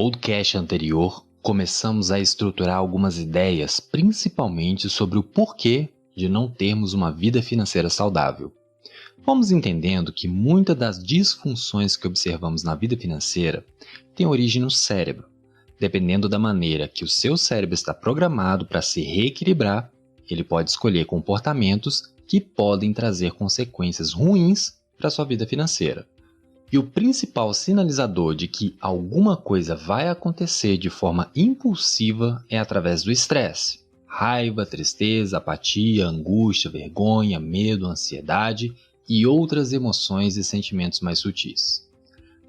podcast anterior, começamos a estruturar algumas ideias, principalmente sobre o porquê de não termos uma vida financeira saudável. Fomos entendendo que muitas das disfunções que observamos na vida financeira têm origem no cérebro. Dependendo da maneira que o seu cérebro está programado para se reequilibrar, ele pode escolher comportamentos que podem trazer consequências ruins para a sua vida financeira. E o principal sinalizador de que alguma coisa vai acontecer de forma impulsiva é através do estresse. Raiva, tristeza, apatia, angústia, vergonha, medo, ansiedade e outras emoções e sentimentos mais sutis.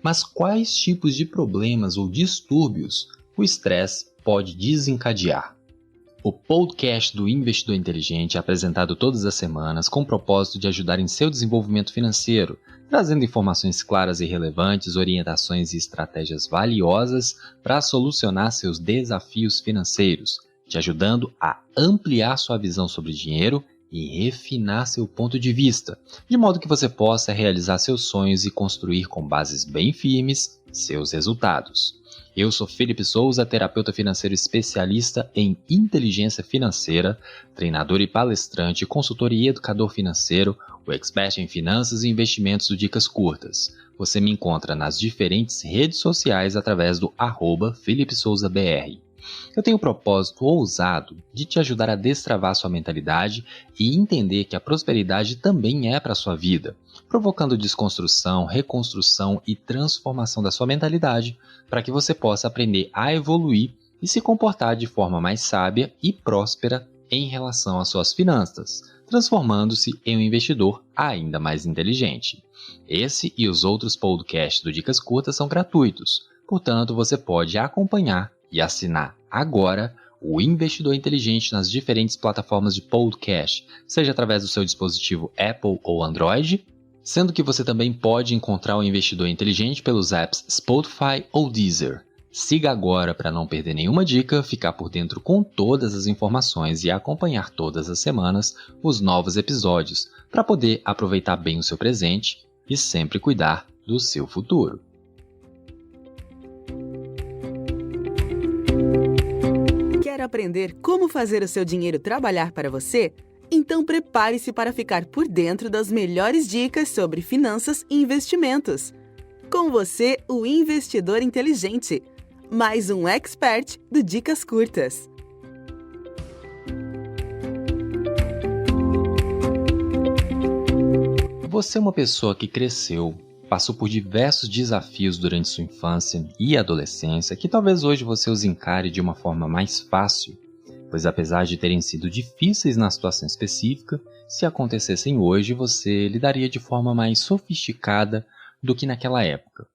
Mas quais tipos de problemas ou distúrbios o estresse pode desencadear? O podcast do Investidor Inteligente é apresentado todas as semanas com o propósito de ajudar em seu desenvolvimento financeiro, trazendo informações claras e relevantes, orientações e estratégias valiosas para solucionar seus desafios financeiros, te ajudando a ampliar sua visão sobre dinheiro e refinar seu ponto de vista, de modo que você possa realizar seus sonhos e construir com bases bem firmes seus resultados. Eu sou Felipe Souza, terapeuta financeiro especialista em inteligência financeira, treinador e palestrante, consultor e educador financeiro, o expert em finanças e investimentos do Dicas Curtas. Você me encontra nas diferentes redes sociais através do @FelipeSouzaBR. Eu tenho o propósito ousado de te ajudar a destravar sua mentalidade e entender que a prosperidade também é para a sua vida, provocando desconstrução, reconstrução e transformação da sua mentalidade para que você possa aprender a evoluir e se comportar de forma mais sábia e próspera em relação às suas finanças, transformando-se em um investidor ainda mais inteligente. Esse e os outros podcasts do Dicas Curtas são gratuitos, portanto você pode acompanhar e assinar agora o Investidor Inteligente nas diferentes plataformas de podcast, seja através do seu dispositivo Apple ou Android, sendo que você também pode encontrar o Investidor Inteligente pelos apps Spotify ou Deezer. Siga agora para não perder nenhuma dica, ficar por dentro com todas as informações e acompanhar todas as semanas os novos episódios, para poder aproveitar bem o seu presente e sempre cuidar do seu futuro. Quer aprender como fazer o seu dinheiro trabalhar para você? Então prepare-se para ficar por dentro das melhores dicas sobre finanças e investimentos. Com você, o Investidor Inteligente, mais um expert do Dicas Curtas. Você é uma pessoa que cresceu, passou por diversos desafios durante sua infância e adolescência que talvez hoje você os encare de uma forma mais fácil, pois apesar de terem sido difíceis na situação específica, se acontecessem hoje você lidaria de forma mais sofisticada do que naquela época,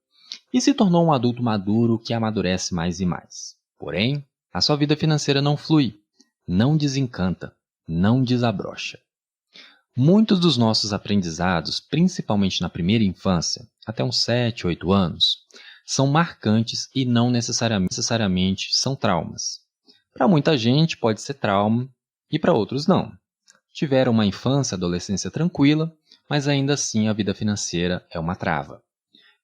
e se tornou um adulto maduro que amadurece mais e mais. Porém, a sua vida financeira não flui, não desencanta, não desabrocha. Muitos dos nossos aprendizados, principalmente na primeira infância, até uns 7, 8 anos, são marcantes e não necessariamente são traumas. Para muita gente pode ser trauma e para outros não. Tiveram uma infância e adolescência tranquila, mas ainda assim a vida financeira é uma trava.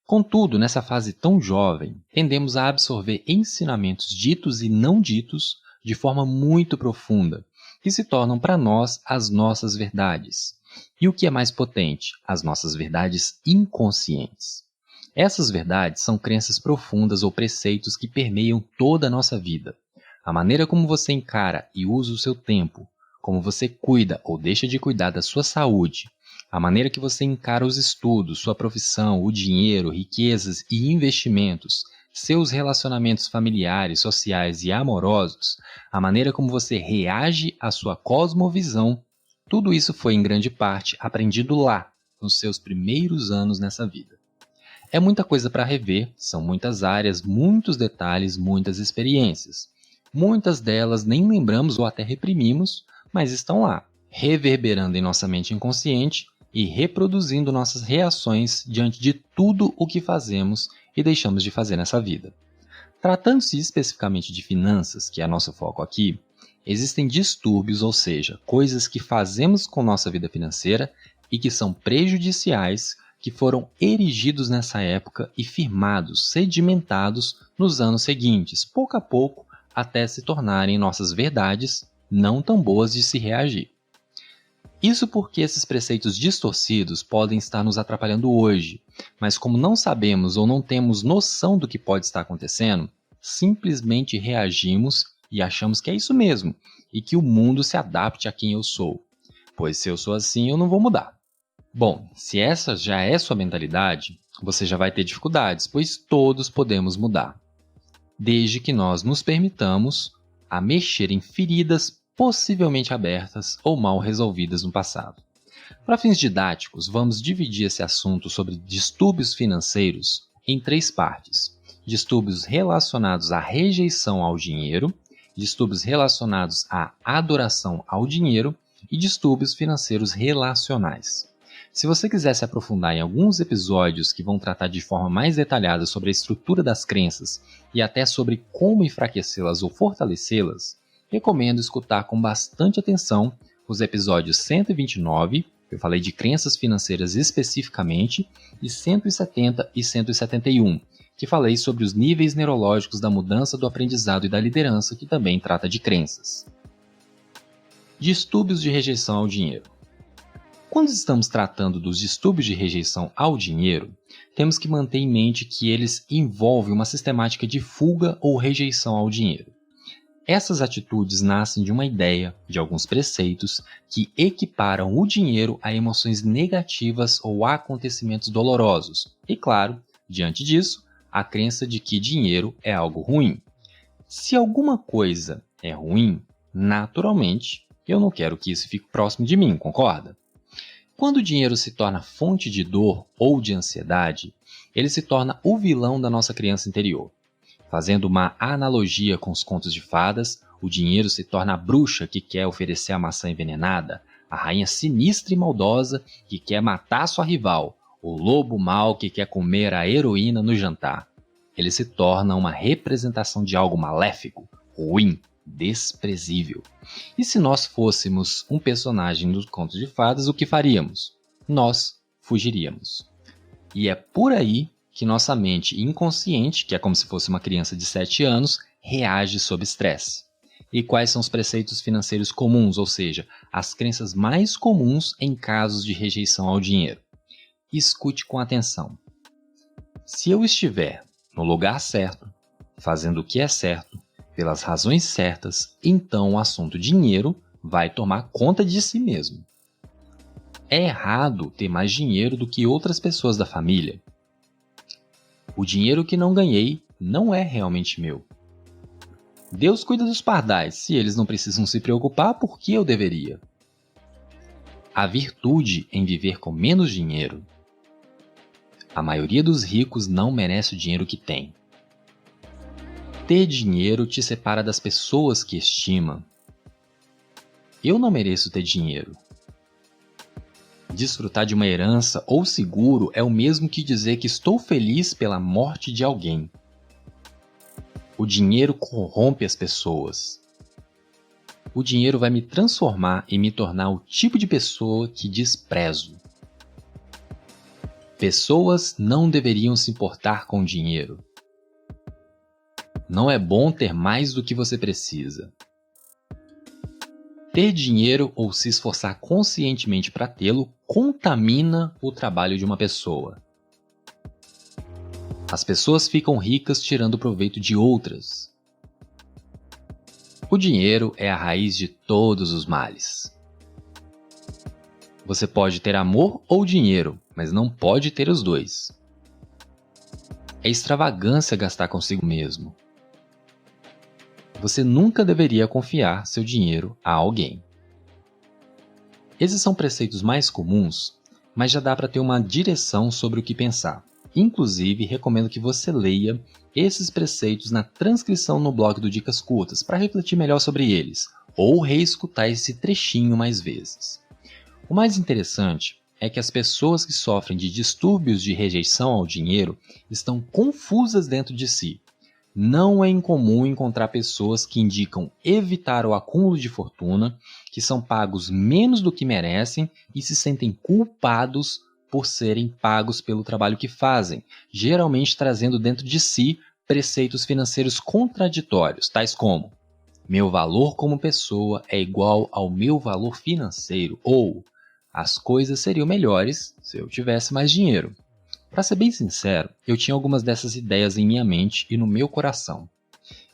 Contudo, nessa fase tão jovem, tendemos a absorver ensinamentos ditos e não ditos de forma muito profunda, que se tornam para nós as nossas verdades. E o que é mais potente? As nossas verdades inconscientes. Essas verdades são crenças profundas ou preceitos que permeiam toda a nossa vida. A maneira como você encara e usa o seu tempo, como você cuida ou deixa de cuidar da sua saúde, a maneira que você encara os estudos, sua profissão, o dinheiro, riquezas e investimentos, seus relacionamentos familiares, sociais e amorosos, a maneira como você reage à sua cosmovisão, tudo isso foi em grande parte aprendido lá, nos seus primeiros anos nessa vida. É muita coisa para rever, são muitas áreas, muitos detalhes, muitas experiências. Muitas delas nem lembramos ou até reprimimos, mas estão lá, reverberando em nossa mente inconsciente e reproduzindo nossas reações diante de tudo o que fazemos e deixamos de fazer nessa vida. Tratando-se especificamente de finanças, que é nosso foco aqui, existem distúrbios, ou seja, coisas que fazemos com nossa vida financeira e que são prejudiciais, que foram erigidos nessa época e firmados, sedimentados nos anos seguintes, pouco a pouco, até se tornarem nossas verdades não tão boas de se reagir. Isso porque esses preceitos distorcidos podem estar nos atrapalhando hoje, mas como não sabemos ou não temos noção do que pode estar acontecendo, simplesmente reagimos e achamos que é isso mesmo, e que o mundo se adapte a quem eu sou. Pois se eu sou assim, eu não vou mudar. Bom, se essa já é sua mentalidade, você já vai ter dificuldades, pois todos podemos mudar. Desde que nós nos permitamos a mexer em feridas possivelmente abertas ou mal resolvidas no passado. Para fins didáticos, vamos dividir esse assunto sobre distúrbios financeiros em 3 partes. Distúrbios relacionados à rejeição ao dinheiro, distúrbios relacionados à adoração ao dinheiro e distúrbios financeiros relacionais. Se você quiser se aprofundar em alguns episódios que vão tratar de forma mais detalhada sobre a estrutura das crenças e até sobre como enfraquecê-las ou fortalecê-las, recomendo escutar com bastante atenção os episódios 129, eu falei de crenças financeiras especificamente, e 170 e 171, que falei sobre os níveis neurológicos da mudança do aprendizado e da liderança, que também trata de crenças. Distúrbios de rejeição ao dinheiro. Quando estamos tratando dos distúrbios de rejeição ao dinheiro, temos que manter em mente que eles envolvem uma sistemática de fuga ou rejeição ao dinheiro. Essas atitudes nascem de uma ideia, de alguns preceitos, que equiparam o dinheiro a emoções negativas ou a acontecimentos dolorosos. E, claro, diante disso, a crença de que dinheiro é algo ruim. Se alguma coisa é ruim, naturalmente, eu não quero que isso fique próximo de mim, concorda? Quando o dinheiro se torna fonte de dor ou de ansiedade, ele se torna o vilão da nossa criança interior. Fazendo uma analogia com os contos de fadas, o dinheiro se torna a bruxa que quer oferecer a maçã envenenada, a rainha sinistra e maldosa que quer matar sua rival, o lobo mau que quer comer a heroína no jantar. Ele se torna uma representação de algo maléfico, ruim, desprezível. E se nós fôssemos um personagem dos contos de fadas, o que faríamos? Nós fugiríamos. E é por aí que nossa mente inconsciente, que é como se fosse uma criança de 7 anos, reage sob estresse. E quais são os preceitos financeiros comuns, ou seja, as crenças mais comuns em casos de rejeição ao dinheiro? Escute com atenção. Se eu estiver no lugar certo, fazendo o que é certo, pelas razões certas, então o assunto dinheiro vai tomar conta de si mesmo. É errado ter mais dinheiro do que outras pessoas da família. O dinheiro que não ganhei não é realmente meu. Deus cuida dos pardais, se eles não precisam se preocupar, por que eu deveria? A virtude em viver com menos dinheiro. A maioria dos ricos não merece o dinheiro que tem. Ter dinheiro te separa das pessoas que estima. Eu não mereço ter dinheiro. Desfrutar de uma herança ou seguro é o mesmo que dizer que estou feliz pela morte de alguém. O dinheiro corrompe as pessoas. O dinheiro vai me transformar e me tornar o tipo de pessoa que desprezo. Pessoas não deveriam se importar com dinheiro. Não é bom ter mais do que você precisa. Ter dinheiro ou se esforçar conscientemente para tê-lo contamina o trabalho de uma pessoa. As pessoas ficam ricas tirando proveito de outras. O dinheiro é a raiz de todos os males. Você pode ter amor ou dinheiro, mas não pode ter os dois. É extravagância gastar consigo mesmo. Você nunca deveria confiar seu dinheiro a alguém. Esses são preceitos mais comuns, mas já dá para ter uma direção sobre o que pensar. Inclusive, recomendo que você leia esses preceitos na transcrição no blog do Dicas Curtas para refletir melhor sobre eles, ou reescutar esse trechinho mais vezes. O mais interessante é que as pessoas que sofrem de distúrbios de rejeição ao dinheiro estão confusas dentro de si. Não é incomum encontrar pessoas que indicam evitar o acúmulo de fortuna, que são pagos menos do que merecem e se sentem culpados por serem pagos pelo trabalho que fazem, geralmente trazendo dentro de si preceitos financeiros contraditórios, tais como: meu valor como pessoa é igual ao meu valor financeiro, ou as coisas seriam melhores se eu tivesse mais dinheiro. Para ser bem sincero, eu tinha algumas dessas ideias em minha mente e no meu coração.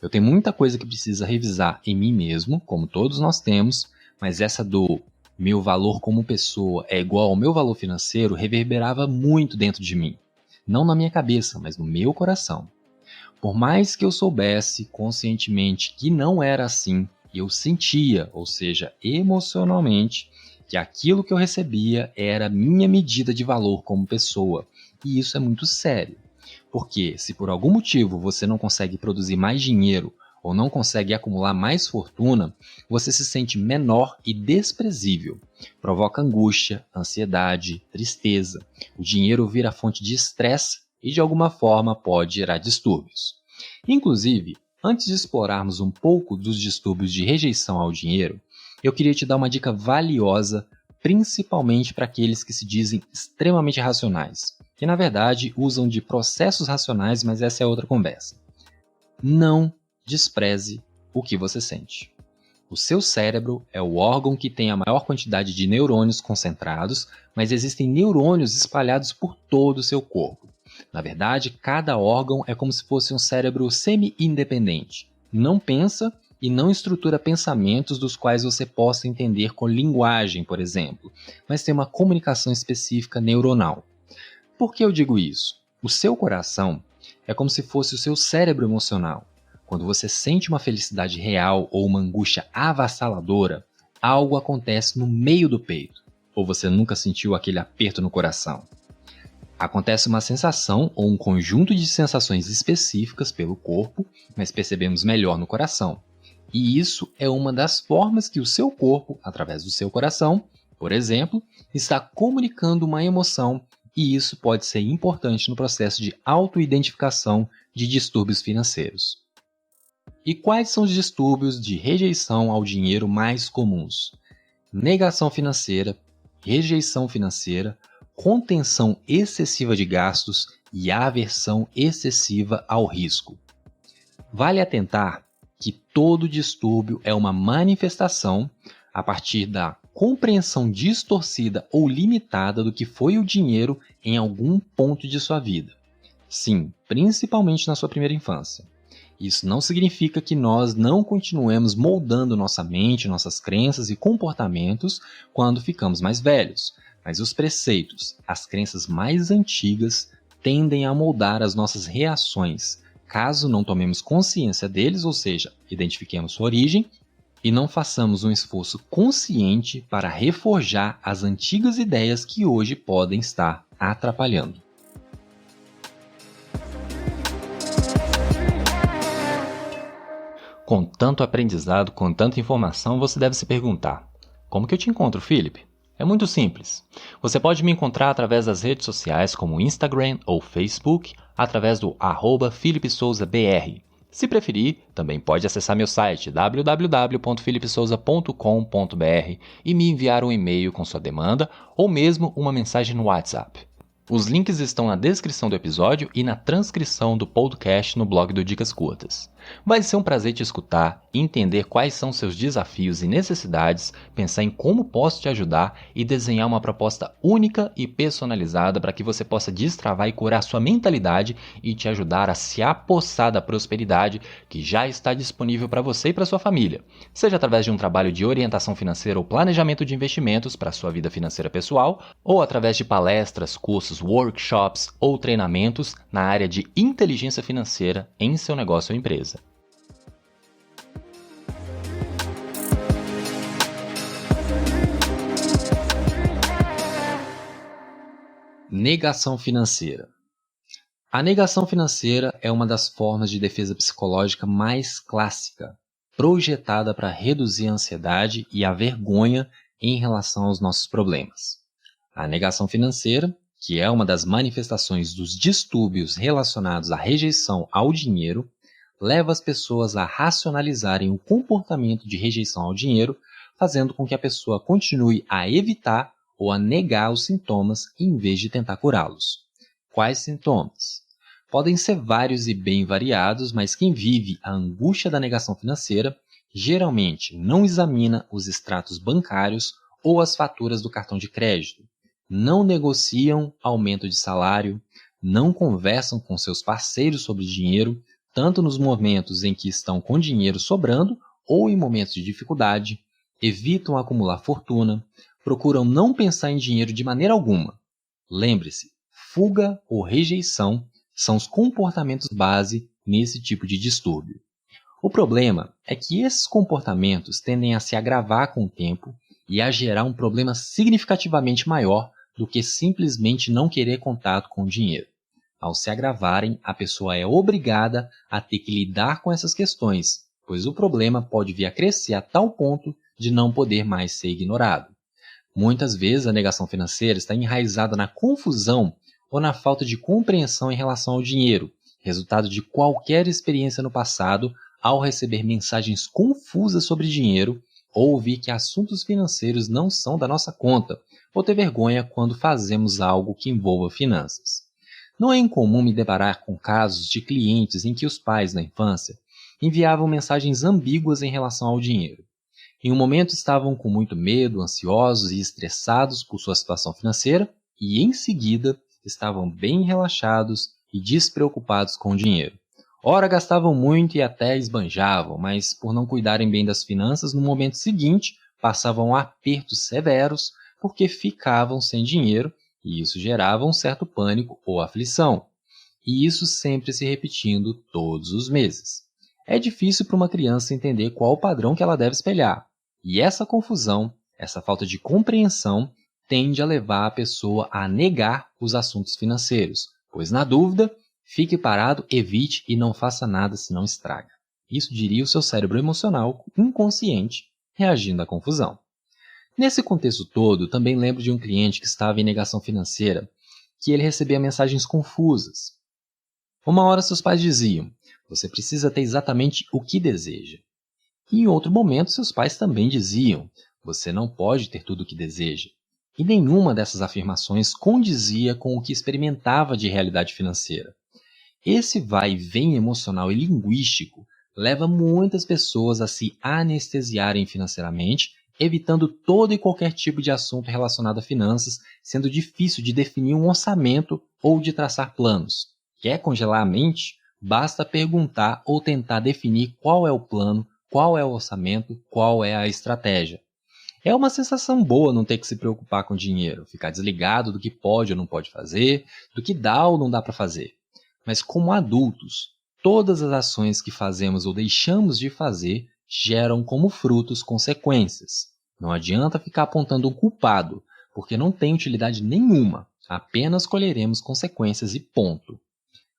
Eu tenho muita coisa que precisa revisar em mim mesmo, como todos nós temos, mas essa do meu valor como pessoa é igual ao meu valor financeiro reverberava muito dentro de mim. Não na minha cabeça, mas no meu coração. Por mais que eu soubesse conscientemente que não era assim, eu sentia, ou seja, emocionalmente, que aquilo que eu recebia era minha medida de valor como pessoa. E isso é muito sério. Porque se por algum motivo você não consegue produzir mais dinheiro ou não consegue acumular mais fortuna, você se sente menor e desprezível. Provoca angústia, ansiedade, tristeza. O dinheiro vira fonte de estresse e de alguma forma pode gerar distúrbios. Inclusive, antes de explorarmos um pouco dos distúrbios de rejeição ao dinheiro, eu queria te dar uma dica valiosa, principalmente para aqueles que se dizem extremamente racionais, que na verdade usam de processos racionais, mas essa é outra conversa. Não despreze o que você sente. O seu cérebro é o órgão que tem a maior quantidade de neurônios concentrados, mas existem neurônios espalhados por todo o seu corpo. Na verdade, cada órgão é como se fosse um cérebro semi-independente. Não pensa e não estrutura pensamentos dos quais você possa entender com linguagem, por exemplo, mas tem uma comunicação específica neuronal. Por que eu digo isso? O seu coração é como se fosse o seu cérebro emocional. Quando você sente uma felicidade real ou uma angústia avassaladora, algo acontece no meio do peito. Ou você nunca sentiu aquele aperto no coração? Acontece uma sensação ou um conjunto de sensações específicas pelo corpo, mas percebemos melhor no coração. E isso é uma das formas que o seu corpo, através do seu coração, por exemplo, está comunicando uma emoção, e isso pode ser importante no processo de autoidentificação de distúrbios financeiros. E quais são os distúrbios de rejeição ao dinheiro mais comuns? Negação financeira, rejeição financeira, contenção excessiva de gastos e aversão excessiva ao risco. Vale atentar que todo distúrbio é uma manifestação a partir da compreensão distorcida ou limitada do que foi o dinheiro em algum ponto de sua vida. Sim, principalmente na sua primeira infância. Isso não significa que nós não continuemos moldando nossa mente, nossas crenças e comportamentos quando ficamos mais velhos. Mas os preceitos, as crenças mais antigas, tendem a moldar as nossas reações, caso não tomemos consciência deles, ou seja, identifiquemos sua origem, e não façamos um esforço consciente para reforjar as antigas ideias que hoje podem estar atrapalhando. Com tanto aprendizado, com tanta informação, você deve se perguntar: como que eu te encontro, Felipe? É muito simples. Você pode me encontrar através das redes sociais como Instagram ou Facebook, através do @FelipeSouzaBR. Se preferir, também pode acessar meu site www.felipesouza.com.br e me enviar um e-mail com sua demanda ou mesmo uma mensagem no WhatsApp. Os links estão na descrição do episódio e na transcrição do podcast no blog do Dicas Curtas. Vai ser um prazer te escutar, entender quais são seus desafios e necessidades, pensar em como posso te ajudar e desenhar uma proposta única e personalizada para que você possa destravar e curar sua mentalidade e te ajudar a se apossar da prosperidade que já está disponível para você e para sua família, seja através de um trabalho de orientação financeira ou planejamento de investimentos para a sua vida financeira pessoal, ou através de palestras, cursos, workshops ou treinamentos na área de inteligência financeira em seu negócio ou empresa. Negação financeira. A negação financeira é uma das formas de defesa psicológica mais clássica, projetada para reduzir a ansiedade e a vergonha em relação aos nossos problemas. A negação financeira, que é uma das manifestações dos distúrbios relacionados à rejeição ao dinheiro, leva as pessoas a racionalizarem o comportamento de rejeição ao dinheiro, fazendo com que a pessoa continue a evitar ou a negar os sintomas em vez de tentar curá-los. Quais sintomas? Podem ser vários e bem variados, mas quem vive a angústia da negação financeira geralmente não examina os extratos bancários ou as faturas do cartão de crédito, não negociam aumento de salário, não conversam com seus parceiros sobre dinheiro, tanto nos momentos em que estão com dinheiro sobrando ou em momentos de dificuldade, evitam acumular fortuna, procuram não pensar em dinheiro de maneira alguma. Lembre-se, fuga ou rejeição são os comportamentos base nesse tipo de distúrbio. O problema é que esses comportamentos tendem a se agravar com o tempo e a gerar um problema significativamente maior do que simplesmente não querer contato com o dinheiro. Ao se agravarem, a pessoa é obrigada a ter que lidar com essas questões, pois o problema pode vir a crescer a tal ponto de não poder mais ser ignorado. Muitas vezes a negação financeira está enraizada na confusão ou na falta de compreensão em relação ao dinheiro, resultado de qualquer experiência no passado ao receber mensagens confusas sobre dinheiro ou ouvir que assuntos financeiros não são da nossa conta, ou ter vergonha quando fazemos algo que envolva finanças. Não é incomum me deparar com casos de clientes em que os pais, na infância, enviavam mensagens ambíguas em relação ao dinheiro. Em um momento estavam com muito medo, ansiosos e estressados por sua situação financeira, e em seguida estavam bem relaxados e despreocupados com o dinheiro. Ora gastavam muito e até esbanjavam, mas por não cuidarem bem das finanças, no momento seguinte passavam apertos severos porque ficavam sem dinheiro e isso gerava um certo pânico ou aflição. E isso sempre se repetindo todos os meses. É difícil para uma criança entender qual o padrão que ela deve espelhar. E essa confusão, essa falta de compreensão, tende a levar a pessoa a negar os assuntos financeiros, pois na dúvida, fique parado, evite e não faça nada se não estraga. Isso diria o seu cérebro emocional inconsciente reagindo à confusão. Nesse contexto todo, também lembro de um cliente que estava em negação financeira, que ele recebia mensagens confusas. Uma hora seus pais diziam, você precisa ter exatamente o que deseja. E em outro momento seus pais também diziam, você não pode ter tudo o que deseja. E nenhuma dessas afirmações condizia com o que experimentava de realidade financeira. Esse vai e vem emocional e linguístico leva muitas pessoas a se anestesiarem financeiramente, evitando todo e qualquer tipo de assunto relacionado a finanças, sendo difícil de definir um orçamento ou de traçar planos. Quer congelar a mente? Basta perguntar ou tentar definir qual é o plano, qual é o orçamento, qual é a estratégia. É uma sensação boa não ter que se preocupar com dinheiro, ficar desligado do que pode ou não pode fazer, do que dá ou não dá para fazer. Mas como adultos, todas as ações que fazemos ou deixamos de fazer geram como frutos consequências. Não adianta ficar apontando um culpado, porque não tem utilidade nenhuma, apenas colheremos consequências e ponto.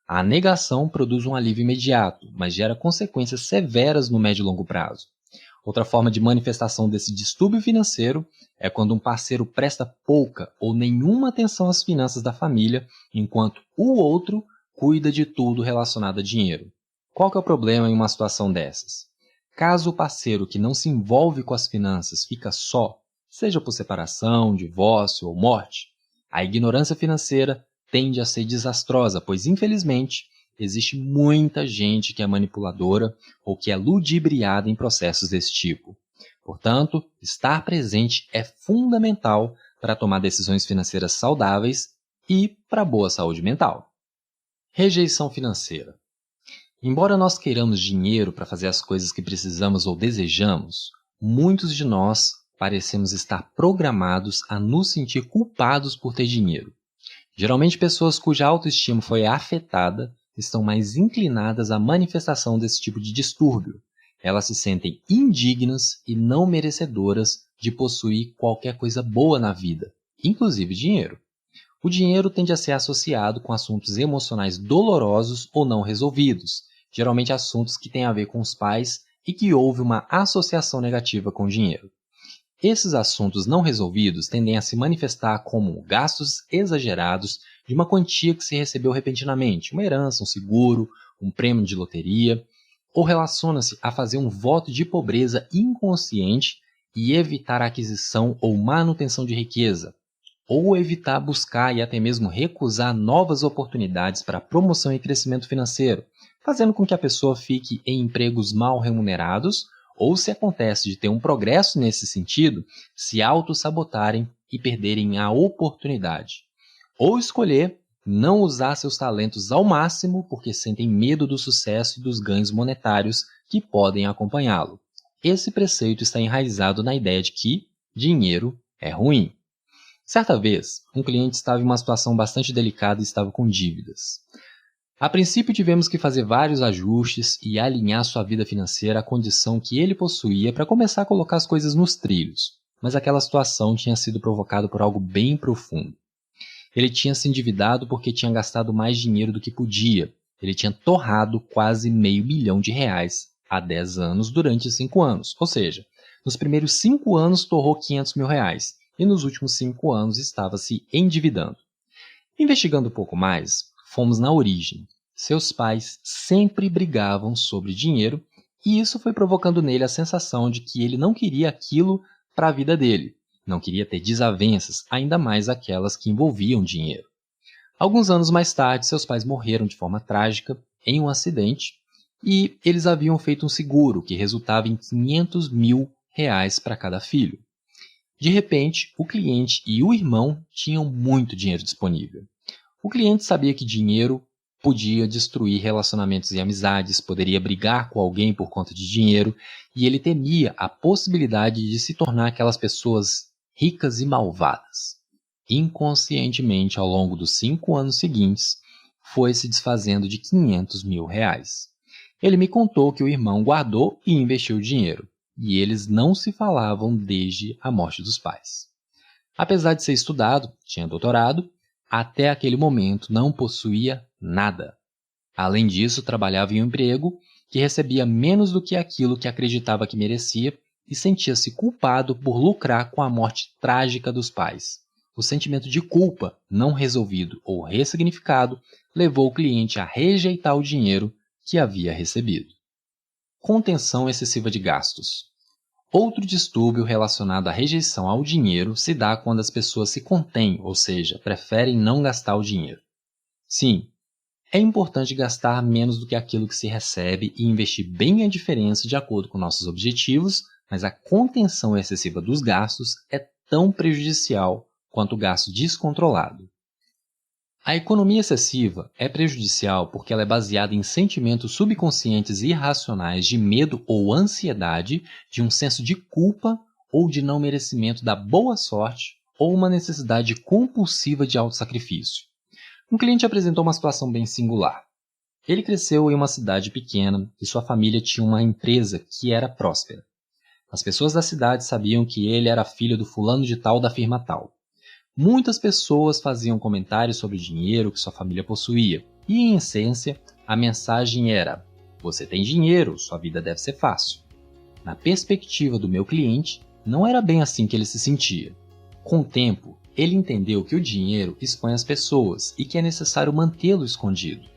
A negação produz um alívio imediato, mas gera consequências severas no médio e longo prazo. Outra forma de manifestação desse distúrbio financeiro é quando um parceiro presta pouca ou nenhuma atenção às finanças da família, enquanto o outro cuida de tudo relacionado a dinheiro. Qual que é o problema em uma situação dessas? Caso o parceiro que não se envolve com as finanças fica só, seja por separação, divórcio ou morte, a ignorância financeira tende a ser desastrosa, pois infelizmente existe muita gente que é manipuladora ou que é ludibriada em processos desse tipo. Portanto, estar presente é fundamental para tomar decisões financeiras saudáveis e para boa saúde mental. Rejeição financeira. Embora nós queiramos dinheiro para fazer as coisas que precisamos ou desejamos, muitos de nós parecemos estar programados a nos sentir culpados por ter dinheiro. Geralmente pessoas cuja autoestima foi afetada estão mais inclinadas à manifestação desse tipo de distúrbio. Elas se sentem indignas e não merecedoras de possuir qualquer coisa boa na vida, inclusive dinheiro. O dinheiro tende a ser associado com assuntos emocionais dolorosos ou não resolvidos, geralmente assuntos que têm a ver com os pais e que houve uma associação negativa com o dinheiro. Esses assuntos não resolvidos tendem a se manifestar como gastos exagerados de uma quantia que se recebeu repentinamente, uma herança, um seguro, um prêmio de loteria, ou relaciona-se a fazer um voto de pobreza inconsciente e evitar a aquisição ou manutenção de riqueza, ou evitar buscar e até mesmo recusar novas oportunidades para promoção e crescimento financeiro, fazendo com que a pessoa fique em empregos mal remunerados, ou se acontece de ter um progresso nesse sentido, se auto-sabotarem e perderem a oportunidade. Ou escolher não usar seus talentos ao máximo porque sentem medo do sucesso e dos ganhos monetários que podem acompanhá-lo. Esse preceito está enraizado na ideia de que dinheiro é ruim. Certa vez, um cliente estava em uma situação bastante delicada e estava com dívidas. A princípio, tivemos que fazer vários ajustes e alinhar sua vida financeira à condição que ele possuía para começar a colocar as coisas nos trilhos, mas aquela situação tinha sido provocada por algo bem profundo. Ele tinha se endividado porque tinha gastado mais dinheiro do que podia. Ele tinha torrado quase R$500 milhão há 10 anos durante 5 anos, ou seja, nos primeiros 5 anos torrou R$500 mil e nos últimos 5 anos estava se endividando. Investigando um pouco mais, fomos na origem. Seus pais sempre brigavam sobre dinheiro e isso foi provocando nele a sensação de que ele não queria aquilo para a vida dele. Não queria ter desavenças, ainda mais aquelas que envolviam dinheiro. Alguns anos mais tarde, seus pais morreram de forma trágica em um acidente e eles haviam feito um seguro que resultava em R$500 mil para cada filho. De repente, o cliente e o irmão tinham muito dinheiro disponível. O cliente sabia que dinheiro podia destruir relacionamentos e amizades, poderia brigar com alguém por conta de dinheiro, e ele temia a possibilidade de se tornar aquelas pessoas ricas e malvadas. Inconscientemente, ao longo dos 5 anos seguintes, foi se desfazendo de R$500 mil. Ele me contou que o irmão guardou e investiu o dinheiro, e eles não se falavam desde a morte dos pais. Apesar de ser estudado, tinha doutorado, até aquele momento não possuía nada. Além disso, trabalhava em um emprego que recebia menos do que aquilo que acreditava que merecia e sentia-se culpado por lucrar com a morte trágica dos pais. O sentimento de culpa não resolvido ou ressignificado levou o cliente a rejeitar o dinheiro que havia recebido. Contenção excessiva de gastos. Outro distúrbio relacionado à rejeição ao dinheiro se dá quando as pessoas se contêm, ou seja, preferem não gastar o dinheiro. Sim, é importante gastar menos do que aquilo que se recebe e investir bem a diferença de acordo com nossos objetivos, mas a contenção excessiva dos gastos é tão prejudicial quanto o gasto descontrolado. A economia excessiva é prejudicial porque ela é baseada em sentimentos subconscientes irracionais de medo ou ansiedade, de um senso de culpa ou de não merecimento da boa sorte ou uma necessidade compulsiva de autossacrifício. Um cliente apresentou uma situação bem singular. Ele cresceu em uma cidade pequena e sua família tinha uma empresa que era próspera. As pessoas da cidade sabiam que ele era filho do fulano de tal da firma tal. Muitas pessoas faziam comentários sobre o dinheiro que sua família possuía, e, em essência, a mensagem era: você tem dinheiro, sua vida deve ser fácil. Na perspectiva do meu cliente, não era bem assim que ele se sentia. Com o tempo, ele entendeu que o dinheiro expõe as pessoas e que é necessário mantê-lo escondido.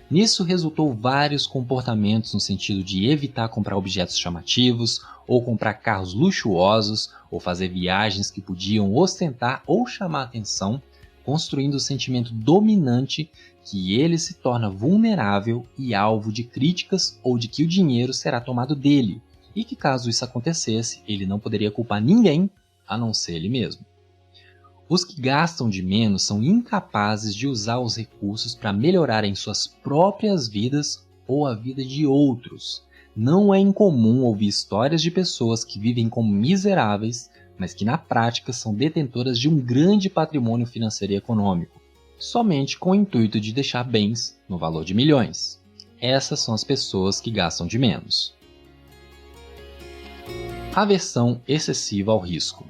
Nisso resultou vários comportamentos no sentido de evitar comprar objetos chamativos, ou comprar carros luxuosos, ou fazer viagens que podiam ostentar ou chamar atenção, construindo o sentimento dominante que ele se torna vulnerável e alvo de críticas ou de que o dinheiro será tomado dele, e que caso isso acontecesse, ele não poderia culpar ninguém a não ser ele mesmo. Os que gastam de menos são incapazes de usar os recursos para melhorarem suas próprias vidas ou a vida de outros. Não é incomum ouvir histórias de pessoas que vivem como miseráveis, mas que na prática são detentoras de um grande patrimônio financeiro e econômico, somente com o intuito de deixar bens no valor de milhões. Essas são as pessoas que gastam de menos. Aversão excessiva ao risco.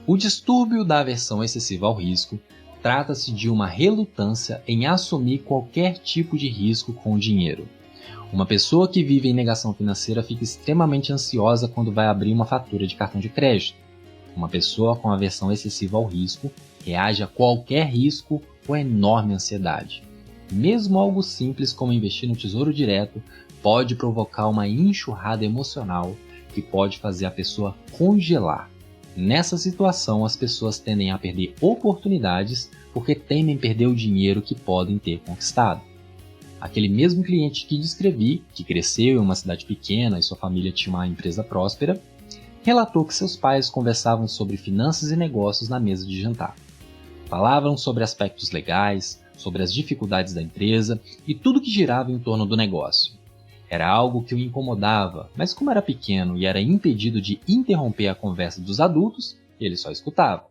O distúrbio da aversão excessiva ao risco trata-se de uma relutância em assumir qualquer tipo de risco com o dinheiro. Uma pessoa que vive em negação financeira fica extremamente ansiosa quando vai abrir uma fatura de cartão de crédito. Uma pessoa com aversão excessiva ao risco reage a qualquer risco com enorme ansiedade. Mesmo algo simples como investir no Tesouro Direto pode provocar uma enxurrada emocional que pode fazer a pessoa congelar. Nessa situação, as pessoas tendem a perder oportunidades porque temem perder o dinheiro que podem ter conquistado. Aquele mesmo cliente que descrevi, que cresceu em uma cidade pequena e sua família tinha uma empresa próspera, relatou que seus pais conversavam sobre finanças e negócios na mesa de jantar. Falavam sobre aspectos legais, sobre as dificuldades da empresa e tudo que girava em torno do negócio. Era algo que o incomodava, mas como era pequeno e era impedido de interromper a conversa dos adultos, ele só escutava.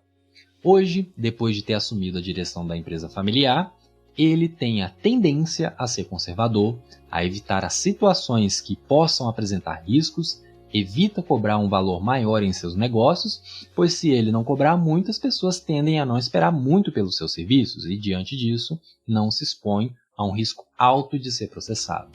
Hoje, depois de ter assumido a direção da empresa familiar, ele tem a tendência a ser conservador, a evitar as situações que possam apresentar riscos, evita cobrar um valor maior em seus negócios, pois se ele não cobrar muito, as pessoas tendem a não esperar muito pelos seus serviços e, diante disso, não se expõe a um risco alto de ser processado.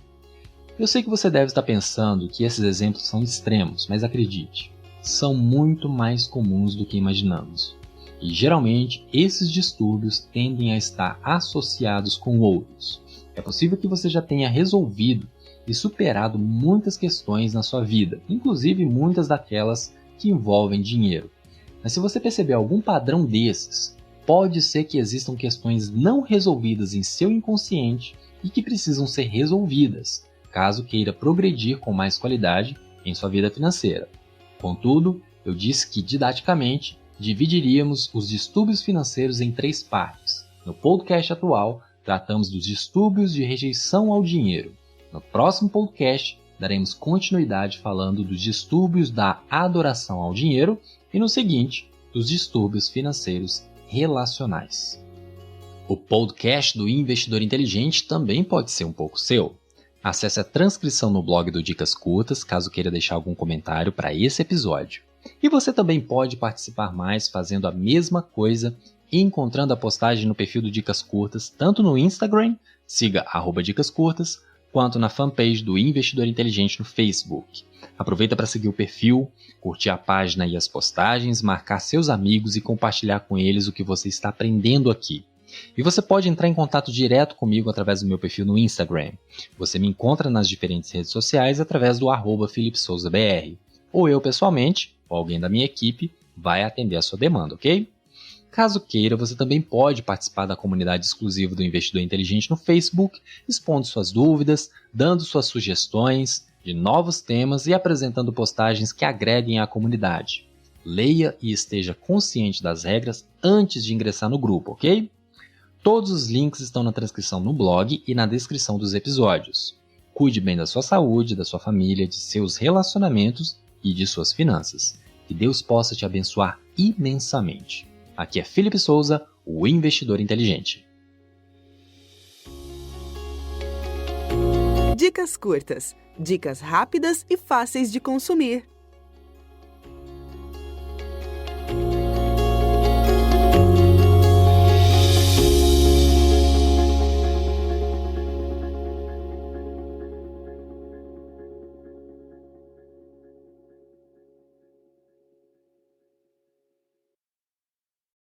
Eu sei que você deve estar pensando que esses exemplos são extremos, mas acredite, são muito mais comuns do que imaginamos. E geralmente esses distúrbios tendem a estar associados com outros. É possível que você já tenha resolvido e superado muitas questões na sua vida, inclusive muitas daquelas que envolvem dinheiro. Mas se você perceber algum padrão desses, pode ser que existam questões não resolvidas em seu inconsciente e que precisam ser resolvidas, caso queira progredir com mais qualidade em sua vida financeira. Contudo, eu disse que didaticamente dividiríamos os distúrbios financeiros em 3 partes. No podcast atual, tratamos dos distúrbios de rejeição ao dinheiro. No próximo podcast, daremos continuidade falando dos distúrbios da adoração ao dinheiro e no seguinte, dos distúrbios financeiros relacionais. O podcast do Investidor Inteligente também pode ser um pouco seu. Acesse a transcrição no blog do Dicas Curtas, caso queira deixar algum comentário para esse episódio. E você também pode participar mais fazendo a mesma coisa e encontrando a postagem no perfil do Dicas Curtas, tanto no Instagram, siga @dicascurtas, quanto na fanpage do Investidor Inteligente no Facebook. Aproveita para seguir o perfil, curtir a página e as postagens, marcar seus amigos e compartilhar com eles o que você está aprendendo aqui. E você pode entrar em contato direto comigo através do meu perfil no Instagram. Você me encontra nas diferentes redes sociais através do @PhilipSouzaBR. Ou eu pessoalmente, ou alguém da minha equipe, vai atender a sua demanda, ok? Caso queira, você também pode participar da comunidade exclusiva do Investidor Inteligente no Facebook, expondo suas dúvidas, dando suas sugestões de novos temas e apresentando postagens que agreguem à comunidade. Leia e esteja consciente das regras antes de ingressar no grupo, ok? Todos os links estão na transcrição no blog e na descrição dos episódios. Cuide bem da sua saúde, da sua família, de seus relacionamentos e de suas finanças. Que Deus possa te abençoar imensamente. Aqui é Felipe Souza, o Investidor Inteligente. Dicas curtas, dicas rápidas e fáceis de consumir.